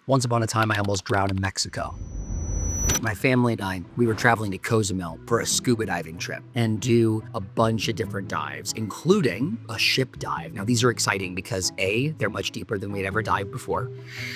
Once upon a time, I almost drowned in Mexico. My family and I, we were traveling to Cozumel for a scuba diving trip and do a bunch of different dives, including a ship dive. Now, these are exciting because A, they're much deeper than we'd ever dived before,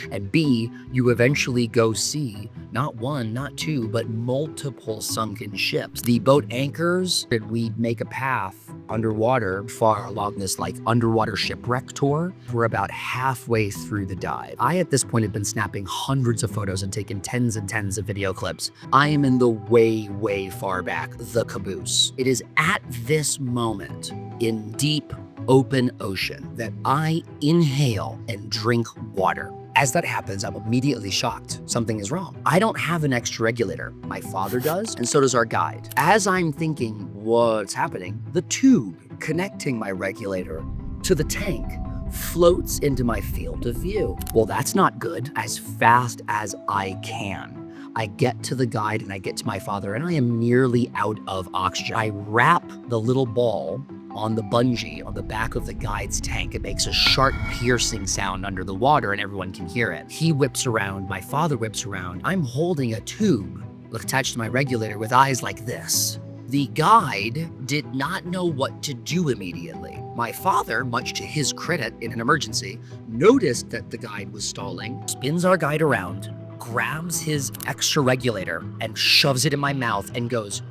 and B, you eventually go see not one, not two, but multiple sunken ships. The boat anchors, and we make a path underwater far along this like underwater shipwreck tour. We're about halfway through the dive. I, at this point, had been snapping hundreds of photos and taken tens and tens of video clips. I am in the way far back, the caboose. It is at this moment in deep, open ocean that I inhale and drink water. As that happens, I'm immediately shocked. Something is wrong. I don't have an extra regulator. My father does, and so does our guide. As I'm thinking, what's happening? The tube connecting my regulator to the tank floats into my field of view. Well, that's not good. As fast as I can, I get to the guide and I get to my father, and I am nearly out of oxygen. I wrap the little ball on the bungee on the back of the guide's tank. It makes a sharp, piercing sound under the water, and everyone can hear it. He whips around, my father whips around. I'm holding a tube attached to my regulator with eyes like this. The guide did not know what to do immediately. My father, much to his credit in an emergency, noticed that the guide was stalling, spins our guide around, grabs his extra regulator and shoves it in my mouth and goes,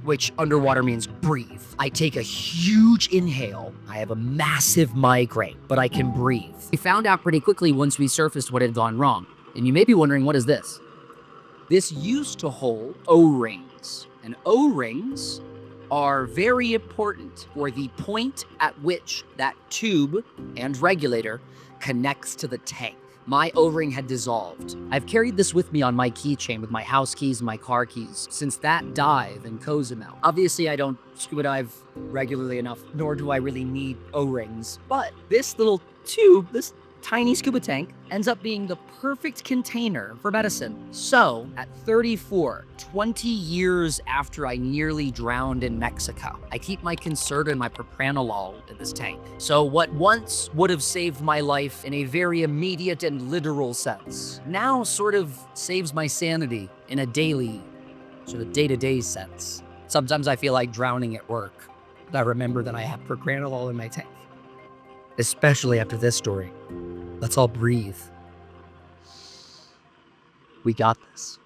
which underwater means breathe. I take a huge inhale. I have a massive migraine, but I can breathe. We found out pretty quickly once we surfaced what had gone wrong. And you may be wondering, what is this? This used to hold O-rings. And O-rings are very important for the point at which that tube and regulator connects to the tank. My O-ring had dissolved. I've carried this with me on my keychain with my house keys and my car keys since that dive in Cozumel. Obviously, I don't scuba dive regularly enough, nor do I really need O-rings. But this little tube, this tiny scuba tank, ends up being the perfect container for medicine. So, at 34, 20 years after I nearly drowned in Mexico, I keep my Concerta and my propranolol in this tank. So what once would have saved my life in a very immediate and literal sense, now sort of saves my sanity in a daily, sort of day-to-day sense. Sometimes I feel like drowning at work, but I remember that I have propranolol in my tank. Especially after this story. Let's all breathe. We got this.